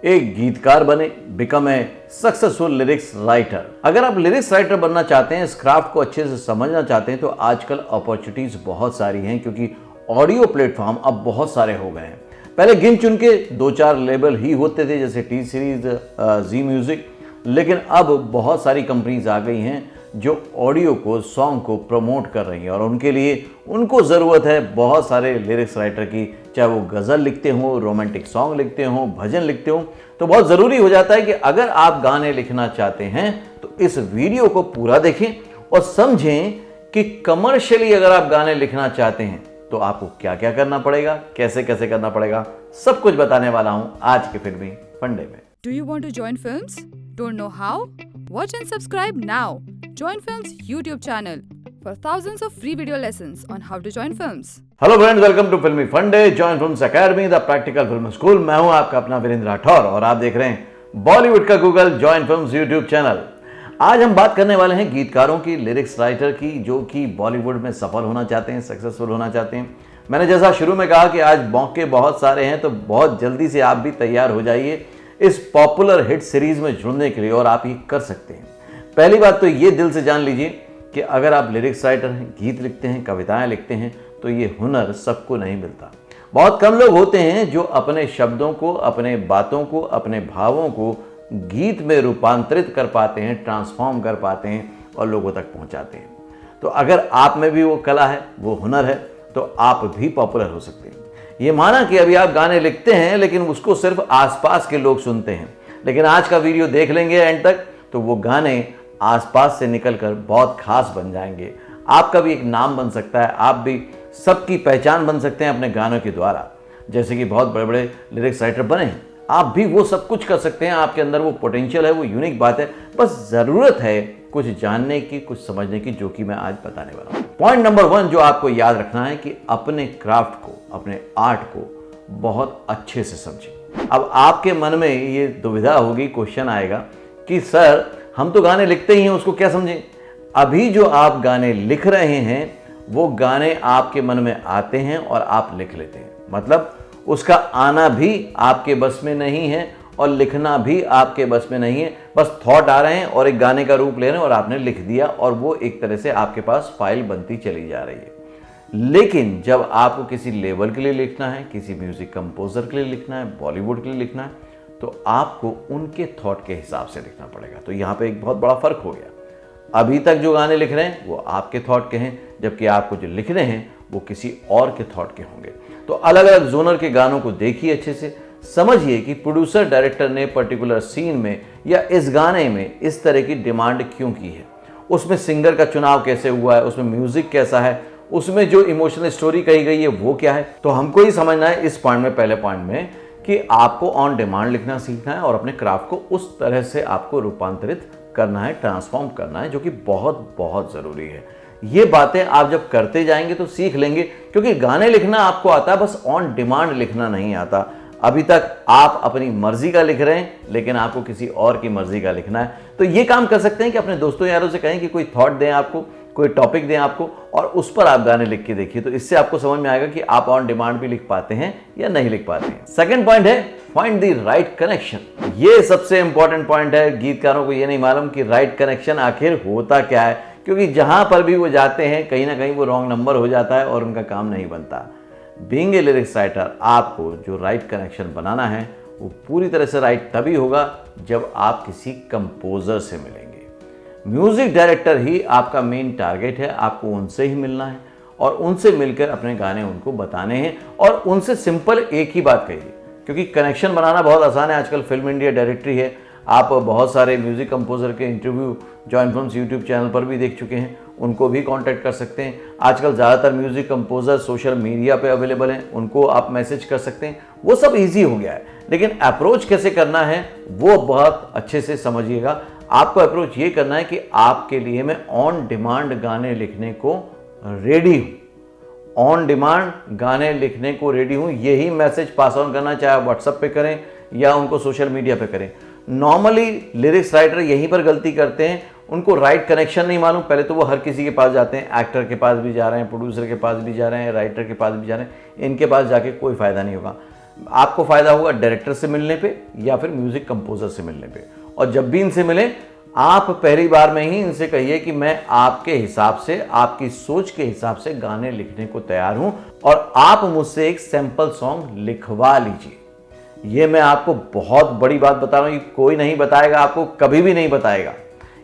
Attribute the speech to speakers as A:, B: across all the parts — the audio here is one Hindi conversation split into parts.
A: एक गीतकार बने, become a successful lyrics writer. अगर आप लिरिक्स राइटर बनना चाहते हैं, इस क्राफ्ट को अच्छे से समझना चाहते हैं, तो आजकल अपॉर्चुनिटीज बहुत सारी हैं, क्योंकि ऑडियो प्लेटफॉर्म अब बहुत सारे हो गए हैं। पहले गिन चुन के 2-4 लेबल ही होते थे, जैसे टी सीरीज, जी म्यूजिक, लेकिन अब बहुत सारी कंपनीज आ गई हैं जो ऑडियो को, सॉन्ग को प्रमोट कर रही हैं, और उनके लिए उनको ज़रूरत है बहुत सारे लिरिक्स राइटर की, चाहे वो गज़ल लिखते हों, रोमांटिक सॉन्ग लिखते हों, भजन लिखते हों। तो बहुत ज़रूरी हो जाता है कि अगर आप गाने लिखना चाहते हैं तो इस वीडियो को पूरा देखें और समझें कि कमर्शियली अगर आप गाने लिखना चाहते हैं तो आपको क्या क्या करना पड़ेगा, कैसे कैसे करना पड़ेगा, सब कुछ बताने वाला हूं आज के फिल्मी फंडे में।
B: Do you want to join films? Don't know how? Watch and subscribe now. Join Films YouTube channel for thousands of free video lessons on how to join films.
A: Hello friends, welcome to फिल्मी फंडे, join films academy, the practical film school. मैं हूं आपका अपना वीरेंद्र राठौर और आप देख रहे हैं बॉलीवुड का Google, join films YouTube channel. आज हम बात करने वाले हैं गीतकारों की, लिरिक्स राइटर की, जो कि बॉलीवुड में सफल होना चाहते हैं, सक्सेसफुल होना चाहते हैं। मैंने जैसा शुरू में कहा कि आज मौके बहुत सारे हैं, तो बहुत जल्दी से आप भी तैयार हो जाइए इस पॉपुलर हिट सीरीज में जुड़ने के लिए, और आप ये कर सकते हैं। पहली बात तो ये दिल से जान लीजिए कि अगर आप लिरिक्स राइटर हैं, गीत लिखते हैं, कविताएं लिखते हैं, तो ये हुनर सबको नहीं मिलता। बहुत कम लोग होते हैं जो अपने शब्दों को, अपने बातों को, अपने भावों को गीत में रूपांतरित कर पाते हैं, ट्रांसफॉर्म कर पाते हैं और लोगों तक पहुंचाते हैं। तो अगर आप में भी वो कला है, वो हुनर है, तो आप भी पॉपुलर हो सकते हैं। ये माना कि अभी आप गाने लिखते हैं लेकिन उसको सिर्फ आसपास के लोग सुनते हैं, लेकिन आज का वीडियो देख लेंगे एंड तक तो वो गाने आसपास से निकलकर बहुत खास बन जाएंगे। आपका भी एक नाम बन सकता है, आप भी सबकी पहचान बन सकते हैं अपने गानों के द्वारा। जैसे कि बहुत बड़े बड़े लिरिक्स राइटर बने हैं, आप भी वो सब कुछ कर सकते हैं। आपके अंदर वो पोटेंशियल है, वो यूनिक बात है, बस ज़रूरत है कुछ जानने की, कुछ समझने की, जो कि मैं आज बताने वाला हूँ। पॉइंट नंबर 1 जो आपको याद रखना है कि अपने क्राफ्ट को, अपने आर्ट को बहुत अच्छे से समझें। अब आपके मन में ये दुविधा होगी, क्वेश्चन आएगा कि सर हम तो गाने लिखते ही हैं, उसको क्या समझें। अभी जो आप गाने लिख रहे हैं वो गाने आपके मन में आते हैं और आप लिख लेते हैं, मतलब उसका आना भी आपके बस में नहीं है और लिखना भी आपके बस में नहीं है। बस थॉट आ रहे हैं और एक गाने का रूप ले रहे हैं और आपने लिख दिया, और वो एक तरह से आपके पास फाइल बनती चली जा रही है। लेकिन जब आपको किसी लेवल के लिए लिखना है, किसी म्यूजिक कंपोजर के लिए लिखना है, बॉलीवुड के लिए लिखना है, तो आपको उनके थॉट के हिसाब से लिखना पड़ेगा। तो यहाँ पे एक बहुत बड़ा फर्क हो गया। अभी तक जो गाने लिख रहे हैं वो आपके थॉट के हैं, जबकि आपको जो लिख रहे हैं वो किसी और के थॉट के होंगे। तो अलग अलग जोनर के गानों को देखिए, अच्छे से समझिए कि प्रोड्यूसर डायरेक्टर ने पर्टिकुलर सीन में या इस गाने में इस तरह की डिमांड क्यों की है, उसमें सिंगर का चुनाव कैसे हुआ है, उसमें म्यूजिक कैसा है, उसमें जो इमोशनल स्टोरी कही गई है वो क्या है। तो हमको ही समझना है इस पॉइंट में, पहले पॉइंट में, कि आपको ऑन डिमांड लिखना सीखना है और अपने क्राफ्ट को उस तरह से आपको रूपांतरित करना है, ट्रांसफॉर्म करना है, जो कि बहुत बहुत ज़रूरी है। ये बातें आप जब करते जाएंगे तो सीख लेंगे, क्योंकि गाने लिखना आपको आता है, बस ऑन डिमांड लिखना नहीं आता। अभी तक आप अपनी मर्जी का लिख रहे हैं, लेकिन आपको किसी और की मर्जी का लिखना है। तो ये काम कर सकते हैं कि अपने दोस्तों यारों से कहें कि कोई थॉट दें आपको, कोई टॉपिक दें आपको, और उस पर आप गाने लिख के देखिए। तो इससे आपको समझ में आएगा कि आप ऑन डिमांड भी लिख पाते हैं या नहीं लिख पाते हैं। सेकंड पॉइंट है फाइंड द राइट कनेक्शन। ये सबसे इंपॉर्टेंट पॉइंट है। गीतकारों को ये नहीं मालूम कि राइट कनेक्शन आखिर होता क्या है, क्योंकि जहां पर भी वो जाते हैं कहीं ना कहीं वो रॉन्ग नंबर हो जाता है और उनका काम नहीं बनता। बीइंग ए लिरिक्स राइटर, आपको जो राइट कनेक्शन बनाना है वो पूरी तरह से राइट तभी होगा जब आप किसी कंपोजर से मिलेंगे। म्यूजिक डायरेक्टर ही आपका मेन टारगेट है, आपको उनसे ही मिलना है और उनसे मिलकर अपने गाने उनको बताने हैं, और उनसे सिंपल एक ही बात कहिए, क्योंकि कनेक्शन बनाना बहुत आसान है। आजकल फिल्म इंडिया डायरेक्टरी है, आप बहुत सारे म्यूजिक कंपोजर के interview join films YouTube channel पर भी देख चुके हैं, उनको भी कांटेक्ट कर सकते हैं। आजकल ज़्यादातर म्यूजिक कंपोजर सोशल मीडिया पे अवेलेबल हैं, उनको आप मैसेज कर सकते हैं, वो सब इजी हो गया है। लेकिन अप्रोच कैसे करना है वो बहुत अच्छे से समझिएगा। आपको अप्रोच ये करना है कि आपके लिए मैं ऑन डिमांड गाने लिखने को रेडी हूँ, ऑन डिमांड गाने लिखने को रेडी हूँ। यही मैसेज पास ऑन करना, चाहे आप व्हाट्सएप पे करें या उनको सोशल मीडिया पे करें। नॉर्मली लिरिक्स राइटर यहीं पर गलती करते हैं, उनको राइट कनेक्शन नहीं मालूम। पहले तो वो हर किसी के पास जाते हैं, एक्टर के पास भी जा रहे हैं, प्रोड्यूसर के पास भी जा रहे हैं, राइटर के पास भी जा रहे हैं। इनके पास जाके कोई फ़ायदा नहीं होगा। आपको फ़ायदा होगा डायरेक्टर से मिलने पे या फिर म्यूज़िक कंपोज़र से मिलने पे। और जब भी इनसे मिलें, आप पहली बार में ही इनसे कहिए कि मैं आपके हिसाब से, आपकी सोच के हिसाब से गाने लिखने को तैयार हूँ और आप मुझसे एक सैंपल सॉन्ग लिखवा लीजिए। ये मैं आपको बहुत बड़ी बात बता रहा हूँ, ये कोई नहीं बताएगा आपको, कभी भी नहीं बताएगा।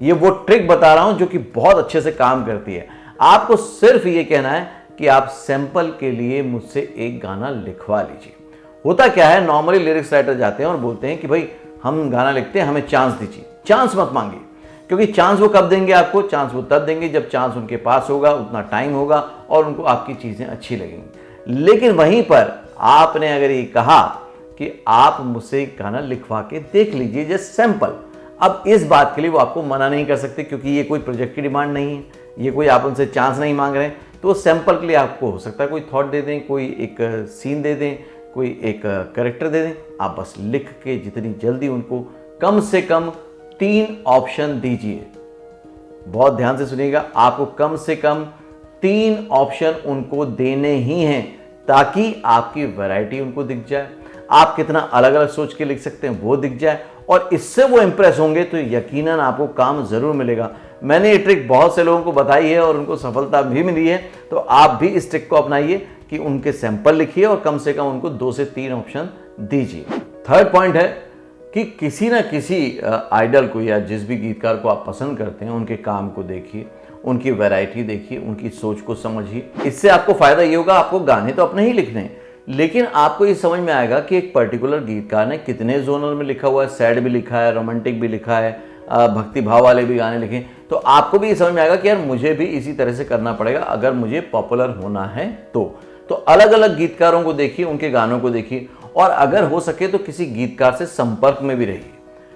A: ये वो ट्रिक बता रहा हूँ जो कि बहुत अच्छे से काम करती है। आपको सिर्फ ये कहना है कि आप सैंपल के लिए मुझसे एक गाना लिखवा लीजिए। होता क्या है, नॉर्मली लिरिक्स राइटर जाते हैं और बोलते हैं कि भाई हम गाना लिखते हैं, हमें चांस दीजिए। चांस मत मांगिए, क्योंकि चांस वो कब देंगे आपको? चांस वो तब देंगे जब चांस उनके पास होगा, उतना टाइम होगा और उनको आपकी चीज़ें अच्छी लगेंगी। लेकिन वहीं पर आपने अगर ये कहा कि आप मुझसे गाना लिखवा के देख लीजिए जस्ट सैंपल, अब इस बात के लिए वो आपको मना नहीं कर सकते, क्योंकि ये कोई प्रोजेक्ट की डिमांड नहीं है, ये कोई आप उनसे चांस नहीं मांग रहे हैं। तो सैंपल के लिए आपको हो सकता है कोई थॉट दे दें, कोई एक सीन दे दें, कोई एक कैरेक्टर दे दें। आप बस लिख के जितनी जल्दी उनको कम से कम 3 ऑप्शन दीजिए। बहुत ध्यान से सुनिएगा, आपको कम से कम 3 ऑप्शन उनको देने ही हैं, ताकि आपकी वैरायटी उनको दिख जाए, आप कितना अलग अलग सोच के लिख सकते हैं वो दिख जाए, और इससे वो इंप्रेस होंगे तो यकीनन आपको काम जरूर मिलेगा। मैंने ये ट्रिक बहुत से लोगों को बताई है और उनको सफलता भी मिली है, तो आप भी इस ट्रिक को अपनाइए कि उनके सैंपल लिखिए और कम से कम उनको 2 से 3 ऑप्शन दीजिए। थर्ड पॉइंट है कि किसी ना किसी आइडल को या जिस भी गीतकार को आप पसंद करते हैं, उनके काम को देखिए, उनकी वैरायटी देखिए, उनकी सोच को समझिए। इससे आपको फायदा ये होगा, आपको गाने तो अपने ही लिखने हैं, लेकिन आपको ये समझ में आएगा कि एक पर्टिकुलर गीतकार ने कितने जोनर में लिखा हुआ है। सैड भी लिखा है, रोमांटिक भी लिखा है, भक्ति भाव वाले भी गाने लिखे। तो आपको भी ये समझ में आएगा कि यार मुझे भी इसी तरह से करना पड़ेगा अगर मुझे पॉपुलर होना है। तो अलग अलग गीतकारों को देखिए, उनके गानों को देखिए, और अगर हो सके तो किसी गीतकार से संपर्क में भी रहिए,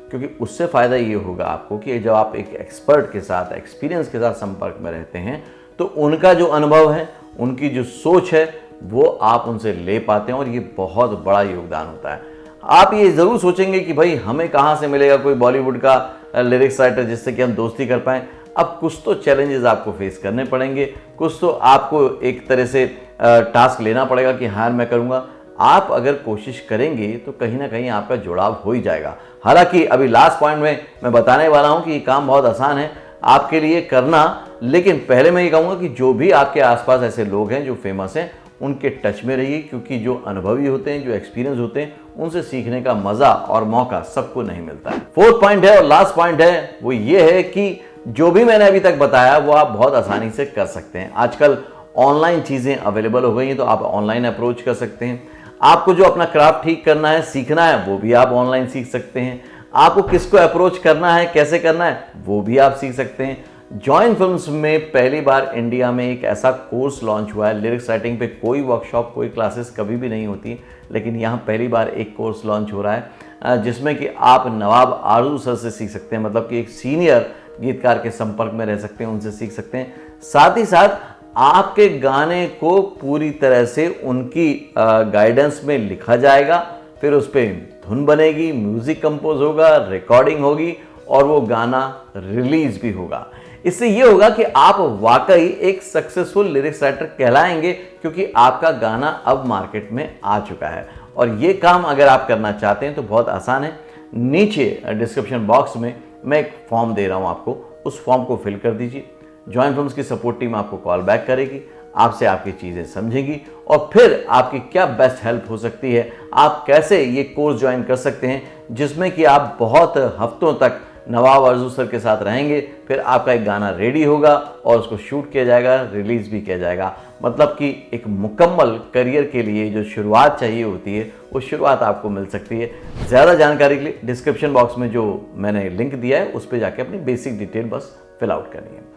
A: क्योंकि उससे फ़ायदा ये होगा आपको कि जब आप एक एक्सपर्ट के साथ, एक्सपीरियंस के साथ संपर्क में रहते हैं, तो उनका जो अनुभव है, उनकी जो सोच है, वो आप उनसे ले पाते हैं और ये बहुत बड़ा योगदान होता है। आप ये ज़रूर सोचेंगे कि भाई हमें कहाँ से मिलेगा कोई बॉलीवुड का लिरिक्स राइटर जिससे कि हम दोस्ती कर पाएँ। अब कुछ तो चैलेंजेस आपको फेस करने पड़ेंगे, कुछ तो आपको एक तरह से टास्क लेना पड़ेगा कि हाँ मैं करूँगा। आप अगर कोशिश करेंगे तो कहीं ना कहीं आपका जुड़ाव हो ही जाएगा। हालांकि अभी लास्ट पॉइंट में मैं बताने वाला हूँ कि ये काम बहुत आसान है आपके लिए करना, लेकिन पहले मैं ये कहूँगा कि जो भी आपके आसपास ऐसे लोग हैं जो फेमस हैं, उनके टच में रहिए, क्योंकि जो अनुभवी होते हैं, जो एक्सपीरियंस होते हैं, उनसे सीखने का मज़ा और मौका सबको नहीं मिलता है। फोर्थ पॉइंट है और लास्ट पॉइंट है, वो ये है कि जो भी मैंने अभी तक बताया वो आप बहुत आसानी से कर सकते हैं। आजकल ऑनलाइन चीज़ें अवेलेबल हो गई हैं, तो आप ऑनलाइन अप्रोच कर सकते हैं। आपको जो अपना क्राफ्ट ठीक करना है, सीखना है, वो भी आप ऑनलाइन सीख सकते हैं। आपको किसको अप्रोच करना है, कैसे करना है, वो भी आप सीख सकते हैं। जॉइन फिल्म्स में पहली बार इंडिया में एक ऐसा कोर्स लॉन्च हुआ है। लिरिक्स राइटिंग पे कोई वर्कशॉप, कोई क्लासेस कभी भी नहीं होती, लेकिन यहाँ पहली बार एक कोर्स लॉन्च हो रहा है जिसमें कि आप नवाब आरू सर से सीख सकते हैं, मतलब कि एक सीनियर गीतकार के संपर्क में रह सकते हैं, उनसे सीख सकते हैं। साथ ही साथ आपके गाने को पूरी तरह से उनकी गाइडेंस में लिखा जाएगा, फिर उस पर धुन बनेगी, म्यूज़िक कंपोज होगा, रिकॉर्डिंग होगी और वो गाना रिलीज भी होगा। इससे ये होगा कि आप वाकई एक सक्सेसफुल लिरिक्स राइटर कहलाएंगे, क्योंकि आपका गाना अब मार्केट में आ चुका है। और ये काम अगर आप करना चाहते हैं तो बहुत आसान है। नीचे डिस्क्रिप्शन बॉक्स में मैं एक फॉर्म दे रहा हूँ आपको, उस फॉर्म को फिल कर दीजिए। जॉइन फिल्म्स की सपोर्ट टीम आपको कॉल बैक करेगी, आपसे आपकी चीज़ें समझेगी और फिर आपकी क्या बेस्ट हेल्प हो सकती है, आप कैसे ये कोर्स ज्वाइन कर सकते हैं, जिसमें कि आप बहुत हफ्तों तक नवाब आरजू सर के साथ रहेंगे। फिर आपका एक गाना रेडी होगा और उसको शूट किया जाएगा, रिलीज भी किया जाएगा। मतलब कि एक मुकम्मल करियर के लिए जो शुरुआत चाहिए होती है, वो शुरुआत आपको मिल सकती है। ज़्यादा जानकारी के लिए डिस्क्रिप्शन बॉक्स में जो मैंने लिंक दिया है उस पर जाके अपनी बेसिक डिटेल बस फिल आउट करनी है।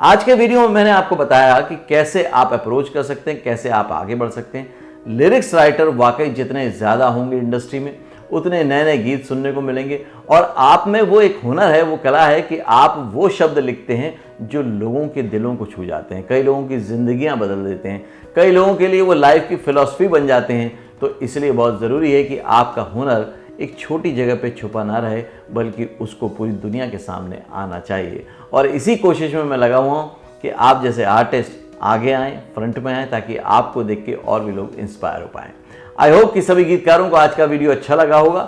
A: आज के वीडियो में मैंने आपको बताया कि कैसे आप अप्रोच कर सकते हैं, कैसे आप आगे बढ़ सकते हैं। लिरिक्स राइटर वाकई जितने ज़्यादा होंगे इंडस्ट्री में, उतने नए नए गीत सुनने को मिलेंगे और आप में वो एक हुनर है, वो कला है कि आप वो शब्द लिखते हैं जो लोगों के दिलों को छू जाते हैं, कई लोगों की ज़िंदगियां बदल देते हैं, कई लोगों के लिए वो लाइफ की फ़िलॉसफी बन जाते हैं। तो इसलिए बहुत ज़रूरी है कि आपका हुनर एक छोटी जगह पे छुपा ना रहे, बल्कि उसको पूरी दुनिया के सामने आना चाहिए। और इसी कोशिश में मैं लगा हुआ हूँ कि आप जैसे आर्टिस्ट आगे आएँ, फ्रंट में आएँ, ताकि आपको देख के और भी लोग इंस्पायर हो पाएँ। आई होप कि सभी गीतकारों को आज का वीडियो अच्छा लगा होगा।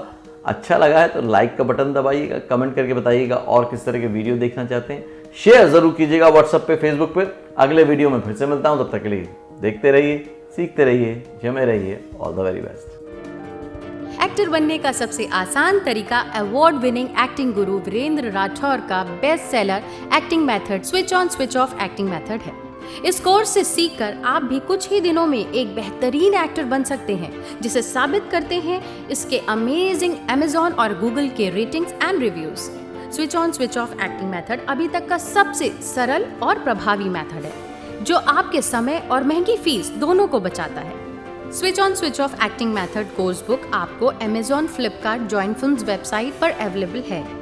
A: अच्छा लगा है तो लाइक का बटन दबाइएगा, कमेंट करके बताइएगा और किस तरह के वीडियो देखना चाहते हैं, शेयर जरूर कीजिएगा व्हाट्सएप पे, फेसबुक पे। अगले वीडियो में फिर से मिलता हूं, तब तक के लिए देखते रहिए, सीखते रहिए, जमे रहिए। All the very best.
C: Actor बनने का सबसे आसान तरीका अवार्ड विनिंग एक्टिंग गुरु वीरेंद्र राठौर का best seller acting method switch on switch off acting method है। इस कोर्स से सीखकर आप भी कुछ ही दिनों में एक बेहतरीन एक्टर बन सकते हैं, जिसे साबित करते हैं इसके अमेजिंग Amazon और Google के ratings and reviews. Switch on switch off acting method अभी तक का सबसे सरल और प्रभावी मेथड है, जो आपके समय और महंगी फीस दोनों को बचाता है। Switch on switch off acting method course book आपको Amazon, Flipkart, join films website पर अवेलेबल है।